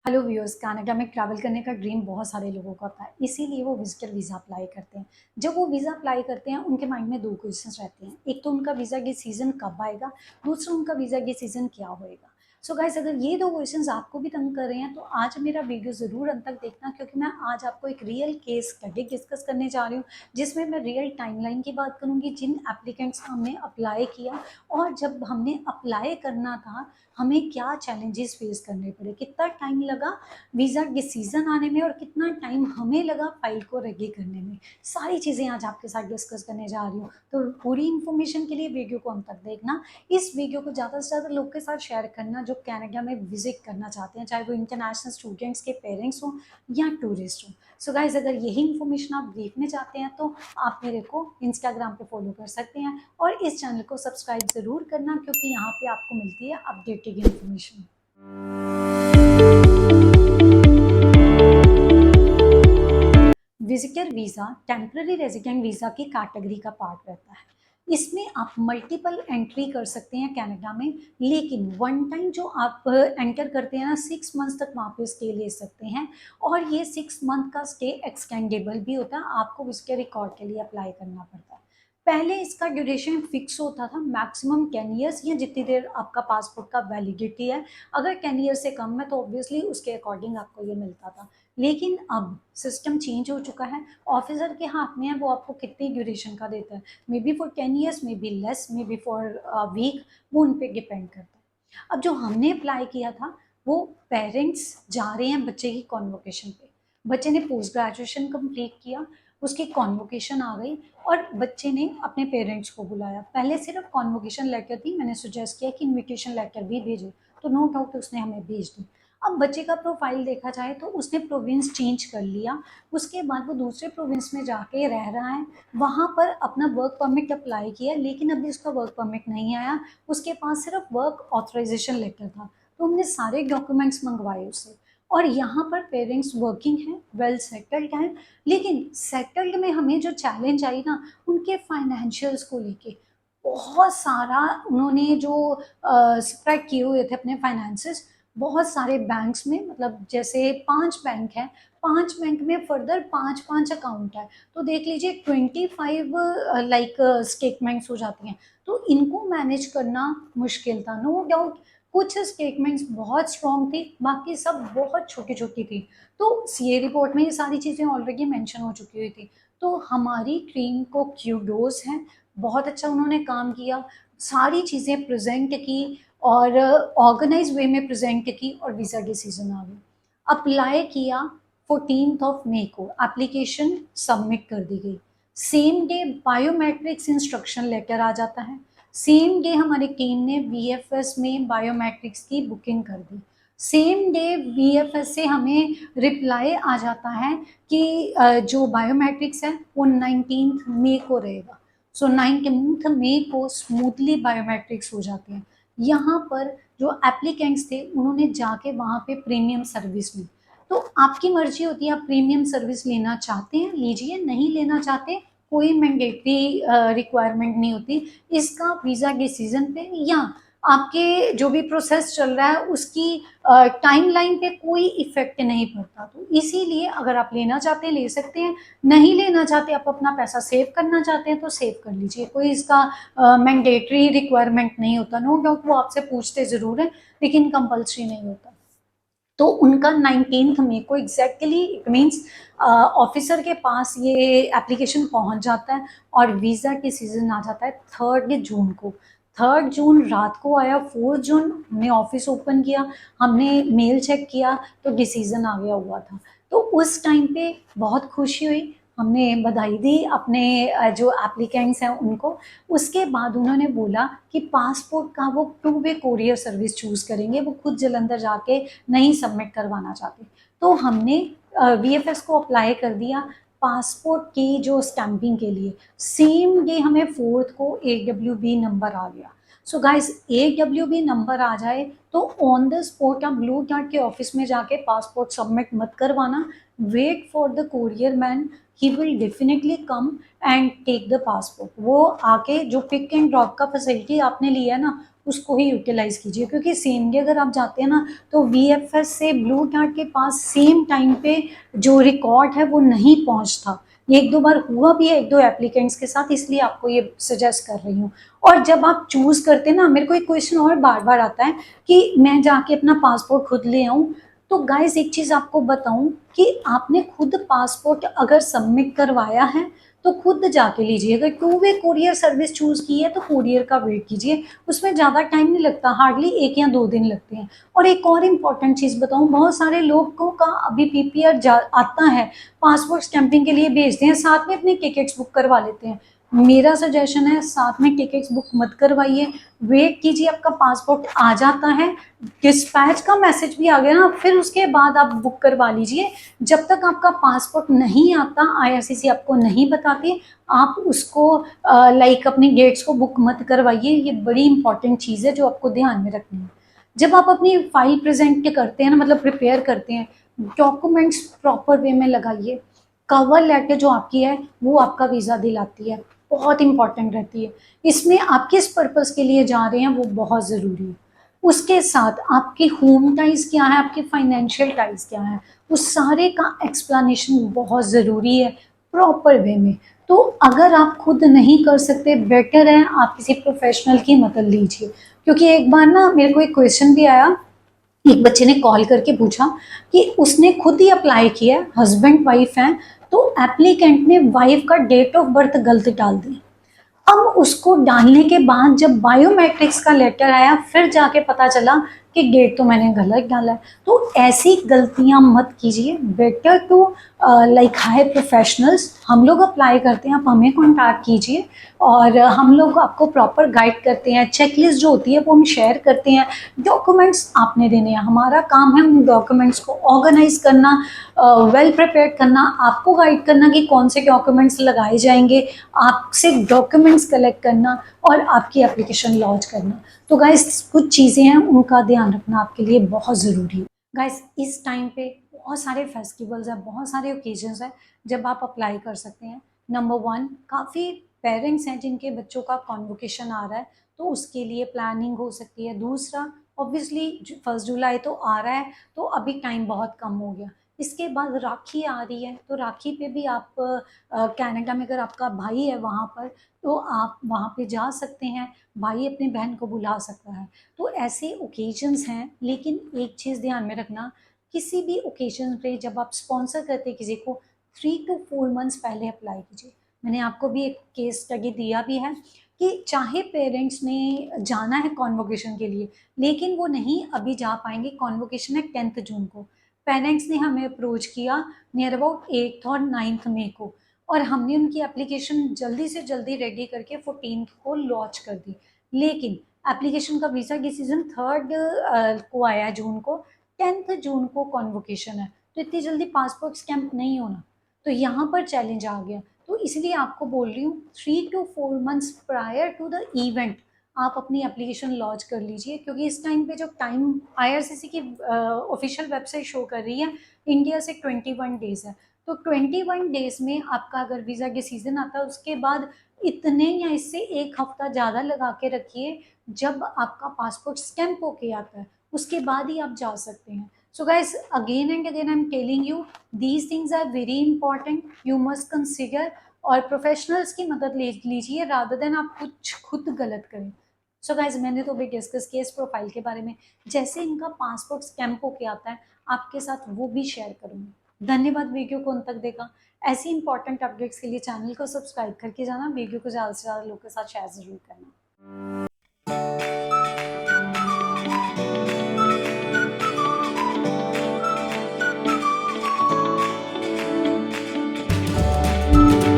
Hello viewers, Canada में travel करने का ड्रीम बहुत सारे लोगों का होता है, इसीलिए वो विजिटर वीज़ा अप्लाई करते हैं। जब वो वीज़ा अप्लाई करते हैं, उनके माइंड में दो क्वेश्चंस रहते हैं। एक तो उनका वीज़ा की सीज़न कब आएगा, दूसरा उनका वीज़ा की सीज़न क्या होएगा। सो गाइस, अगर ये दो क्वेश्चंस आपको भी तंग कर रहे हैं तो आज मेरा वीडियो ज़रूर अंत तक देखना, क्योंकि मैं आज आपको एक रियल केस स्टडी डिस्कस करने जा रही हूँ, जिसमें मैं रियल टाइमलाइन की बात करूँगी, जिन एप्लीकेंट्स का हमने अप्लाई किया और जब हमने अप्लाई करना था हमें क्या चैलेंजेस फेस करने पड़े, कितना टाइम लगा वीज़ा डिसीजन आने में और कितना टाइम हमें लगा फाइल को रेडी करने में। सारी चीज़ें आज आपके साथ डिस्कस करने जा रही हूँ, तो पूरी इन्फॉर्मेशन के लिए वीडियो को अंत तक देखना। इस वीडियो को ज़्यादा से ज़्यादा लोग के साथ शेयर करना जो कनाडा में विजिट करना चाहते हैं, चाहे वो इंटरनेशनल स्टूडेंट्स के पेरेंट्स हों या टूरिस्ट हों। सो गाइज, अगर यही इन्फॉर्मेशन आप देखने चाहते हैं तो आप मेरे को इंस्टाग्राम पे फॉलो कर सकते हैं और इस चैनल को सब्सक्राइब ज़रूर करना, क्योंकि यहाँ पे आपको मिलती है updated information. Visitor visa temporary resident visa की कैटेगरी का पार्ट रहता है। इसमें आप मल्टीपल एंट्री कर सकते हैं कनाडा में, लेकिन वन टाइम जो आप एंटर करते हैं ना, 6 मंथ्स तक वहाँ पे स्टे ले सकते हैं और ये 6 मंथ का स्टे एक्सटेंडेबल भी होता है। आपको विजिटर रिकॉर्ड के लिए अप्लाई करना पड़ता है। पहले इसका ड्यूरेशन फिक्स होता था, मैक्सिमम 10 ईयर्स या जितनी देर आपका पासपोर्ट का वैलिडिटी है। अगर 10 ईयर्स से कम है तो ऑब्वियसली उसके अकॉर्डिंग आपको ये मिलता था, लेकिन अब सिस्टम चेंज हो चुका है। ऑफिसर के हाथ में है वो आपको कितनी ड्यूरेशन का देता है, maybe for 10 years, maybe less, maybe for week, वो उन पर डिपेंड करता है। अब जो हमने अप्लाई किया था, वो पेरेंट्स जा रहे हैं बच्चे की कॉन्वोकेशन पे। बच्चे ने पोस्ट ग्रेजुएशन कंप्लीट किया, उसकी कॉन्वोकेशन आ गई और बच्चे ने अपने पेरेंट्स को बुलाया। पहले सिर्फ कॉन्वोकेशन लेटर थी, मैंने सुजेस्ट किया कि इन्विटेशन लेटर भी भेजो, तो नो डाउट उसने हमें भेज दी। अब बच्चे का प्रोफाइल देखा जाए तो उसने प्रोविंस चेंज कर लिया, उसके बाद वो दूसरे प्रोविंस में जाके रह रहा है, वहाँ पर अपना वर्क परमिट अप्लाई किया, लेकिन अभी उसका वर्क परमिट नहीं आया। उसके पास सिर्फ वर्क ऑथराइजेशन लेटर था, तो हमने सारे डॉक्यूमेंट्स मंगवाए उससे। और यहाँ पर पेरेंट्स वर्किंग हैं, वेल सेटल्ड हैं, लेकिन सेटल्ड में हमें जो चैलेंज आई ना, उनके फाइनेंशियल्स को लेके बहुत सारा उन्होंने जो स्प्रेड किए हुए थे अपने फाइनेंसेस बहुत सारे बैंक्स में, मतलब जैसे 5 बैंक हैं, 5 बैंक में फर्दर 5 5 अकाउंट है, तो देख लीजिए 25 लाइक स्टेटमेंट्स हो जाती हैं। तो इनको मैनेज करना मुश्किल था, नो डाउट। कुछ स्टेटमेंट्स बहुत स्ट्रॉन्ग थी, बाकी सब बहुत छोटी छोटी थी। तो सीए रिपोर्ट में ये सारी चीज़ें ऑलरेडी मेंशन हो चुकी हुई थी। तो हमारी टीम को क्यूडोज हैं, बहुत अच्छा उन्होंने काम किया, सारी चीज़ें प्रेजेंट की और ऑर्गेनाइज वे में प्रेजेंट की और वीज़ा डिसीजन आ गया। अप्लाई किया, 14 मई को एप्लीकेशन सबमिट कर दी गई। Same day biometrics instruction letter आ जाता है। सेम डे हमारी टीम ने वीएफएस में बायोमेट्रिक्स की बुकिंग कर दी। सेम डे वीएफएस से हमें रिप्लाई आ जाता है कि जो बायोमेट्रिक्स है वो 19 मई को रहेगा। सो 19 मई को स्मूथली बायोमेट्रिक्स हो जाते हैं। यहाँ पर जो एप्लीकेंट्स थे उन्होंने जाके वहाँ पे प्रीमियम सर्विस ली। तो आपकी मर्जी होती है, आप प्रीमियम सर्विस लेना चाहते हैं लीजिए, नहीं लेना चाहते कोई मैंडेटरी रिक्वायरमेंट नहीं होती इसका वीज़ा डिसीजन पे, या आपके जो भी प्रोसेस चल रहा है उसकी टाइमलाइन पे कोई इफेक्ट नहीं पड़ता। तो इसीलिए अगर आप लेना चाहते हैं ले सकते हैं, नहीं लेना चाहते, आप अपना पैसा सेव करना चाहते हैं तो सेव कर लीजिए, कोई इसका मैंडेटरी रिक्वायरमेंट नहीं होता। नो डाउट वो आपसे पूछते ज़रूर है, लेकिन कंपल्सरी नहीं होता। तो उनका 19 मई को एग्जैक्टली इट मीन्स ऑफिसर के पास ये एप्लीकेशन पहुंच जाता है और वीज़ा के सीजन आ जाता है 3 जून को। 3 जून रात को आया, 4 जून हमने ऑफिस ओपन किया, हमने मेल चेक किया तो डिसीजन आ गया हुआ था। तो उस टाइम पे बहुत खुशी हुई, हमने बधाई दी अपने जो एप्लीकेंट्स हैं उनको। उसके बाद उन्होंने बोला कि पासपोर्ट का वो 2 वे कोरियर सर्विस चूज़ करेंगे, वो खुद जलंधर जाके नहीं सबमिट करवाना चाहते। तो हमने वीएफएस को अप्लाई कर दिया पासपोर्ट की जो स्टैंपिंग के लिए। सेम डे हमें 4 को AWB नंबर आ गया। सो गाइस, AWB नंबर आ जाए तो ऑन द स्पॉट आप ब्लू डार्ट के ऑफिस में जाके पासपोर्ट सबमिट मत करवाना, wait for the courier man, he will definitely come and take the passport. वो आके जो पिक एंड ड्रॉप का फैसिलिटी आपने लिया है ना, उसको ही यूटिलाइज़ कीजिए, क्योंकि सेम डे अगर आप जाते हैं ना तो वीएफएस से ब्लू डार्ट के पास सेम टाइम पे जो रिकॉर्ड है वो नहीं पहुंचता। ये एक दो बार हुआ भी है एक दो एप्लीकेंट्स के साथ, इसलिए आपको ये सजेस्ट कर रही हूँ। और जब आप चूज़ करते हैं ना, मेरे को एक क्वेश्चन और बार बार आता है कि मैं जाके अपना पासपोर्ट खुद ले आऊँ। तो गाइज एक चीज़ आपको बताऊँ कि आपने खुद पासपोर्ट अगर सबमिट करवाया है तो खुद जाके लीजिए। अगर two way courier service choose की है तो कुरियर का वेट कीजिए, उसमें ज़्यादा टाइम नहीं लगता, हार्डली 1 या 2 दिन लगते हैं। और एक और इम्पॉर्टेंट चीज़ बताऊँ, बहुत सारे लोगों का अभी पीपीआर आता है, पासपोर्ट स्टैंपिंग के लिए भेजते हैं, साथ में अपनी टिकट्स बुक करवा लेते हैं। मेरा सजेशन है साथ में टिकट्स बुक मत करवाइए, वेट कीजिए, आपका पासपोर्ट आ जाता है, डिस्पैच का मैसेज भी आ गया ना, फिर उसके बाद आप बुक करवा लीजिए। जब तक आपका पासपोर्ट नहीं आता, आईआरसीसी आपको नहीं बताती, आप उसको लाइक अपनी डेट्स को बुक मत करवाइए। ये बड़ी इंपॉर्टेंट चीज़ है जो आपको ध्यान में रखनी है। जब आप अपनी फाइल प्रेजेंट करते हैं ना, मतलब प्रिपेयर करते हैं, डॉक्यूमेंट्स प्रॉपर वे में लगाइए। कवर लेटर जो आपकी है वो आपका वीज़ा दिलाती है, बहुत इंपॉर्टेंट रहती है। इसमें आप किस पर्पज़ के लिए जा रहे हैं वो बहुत ज़रूरी है। उसके साथ आपकी होम टाइज़ क्या है, आपकी फाइनेंशियल टाइज़ क्या है, उस सारे का एक्सप्लेनेशन बहुत ज़रूरी है प्रॉपर वे में। तो अगर आप खुद नहीं कर सकते, बेटर है आप किसी प्रोफेशनल की मदद लीजिए। क्योंकि एक बार ना मेरे को एक क्वेश्चन भी आया, एक बच्चे ने कॉल करके पूछा कि उसने खुद ही अप्लाई किया, हस्बैंड वाइफ हैं, तो एप्लीकेंट ने वाइफ का डेट ऑफ बर्थ गलत डाल दिया। अब उसको डालने के बाद जब बायोमेट्रिक्स का लेटर आया, फिर जाके पता चला कि डेट तो मैंने गलत डाला है। तो ऐसी गलतियां मत कीजिए, better to like hire professionals. हम लोग अप्लाई करते हैं, आप हमें कॉन्टैक्ट कीजिए और हम लोग आपको प्रॉपर गाइड करते हैं। चेकलिस्ट जो होती है वो हम शेयर करते हैं। डॉक्यूमेंट्स आपने देने हैं, हमारा काम है उन डॉक्यूमेंट्स को ऑर्गेनाइज करना, वेल प्रिपेयर करना, आपको गाइड करना कि कौन से डॉक्यूमेंट्स लगाए जाएंगे, आपसे डॉक्यूमेंट्स कलेक्ट करना और आपकी एप्लीकेशन लॉन्च करना। तो गाइस कुछ चीज़ें हैं उनका ध्यान रखना आपके लिए बहुत ज़रूरी है। गाइस इस टाइम पे बहुत सारे फेस्टिवल्स हैं, बहुत सारे ओकेजन्स हैं जब आप अप्लाई कर सकते हैं। नंबर 1, काफ़ी पेरेंट्स हैं जिनके बच्चों का कॉन्वोकेशन आ रहा है, तो उसके लिए प्लानिंग हो सकती है। दूसरा, ऑब्वियसली 1 जुलाई तो आ रहा है, तो अभी टाइम बहुत कम हो गया। इसके बाद राखी आ रही है, तो राखी पे भी आप कनाडा में अगर आपका भाई है वहाँ पर, तो आप वहाँ पे जा सकते हैं, भाई अपनी बहन को बुला सकता है। तो ऐसे ओकेजन्स हैं, लेकिन एक चीज़ ध्यान में रखना, किसी भी ओकेजन पे जब आप स्पॉन्सर करते हैं किसी को, 3 to 4 मंथ्स पहले अप्लाई कीजिए। मैंने आपको भी एक केस स्टडी दिया भी है कि चाहे पेरेंट्स ने जाना है कॉन्वोकेशन के लिए, लेकिन वो नहीं अभी जा पाएंगे, कॉन्वोकेशन है 10 जून को। पेरेंट्स ने हमें अप्रोच किया नियर अबाउट 8 और 9 मई को, और हमने उनकी एप्लीकेशन जल्दी से जल्दी रेडी करके 14 को लॉन्च कर दी। लेकिन एप्लीकेशन का वीज़ा डिसीजन 3 को आया जून को, 10 जून को कॉन्वोकेशन है, तो इतनी जल्दी पासपोर्ट स्टैम्प नहीं होना। तो यहाँ पर चैलेंज आ गया। तो इसलिए आपको बोल रही हूँ 3 to 4 months prior to the event आप अपनी एप्लीकेशन लॉन्च कर लीजिए, क्योंकि इस टाइम पे जो टाइम आईआरसीसी की ऑफिशियल वेबसाइट शो कर रही है, इंडिया से 21 डेज है। तो 21 डेज में आपका अगर वीज़ा डिसीजन आता है, उसके बाद इतने या इससे 1 हफ्ता ज़्यादा लगा के रखिए, जब आपका पासपोर्ट स्टैम्प होके आता है उसके बाद ही आप जा सकते हैं। So guys, again and again I am telling you, these things are very important, you must consider. और प्रोफेशनल्स की मदद ले लीजिए रादर देन आप कुछ खुद गलत करें। सो गाइज, मैंने तो भी डिस्कस किया इस प्रोफाइल के बारे में, जैसे इनका पासपोर्ट स्टैम्प होके आता है आपके साथ वो भी शेयर करूँगी। धन्यवाद वीडियो को अंत तक देखा। ऐसी इंपॉर्टेंट अपडेट्स के लिए चैनल को सब्सक्राइब करके जाना, वीडियो को ज़्यादा से ज़्यादा लोगों के साथ शेयर ज़रूर करना।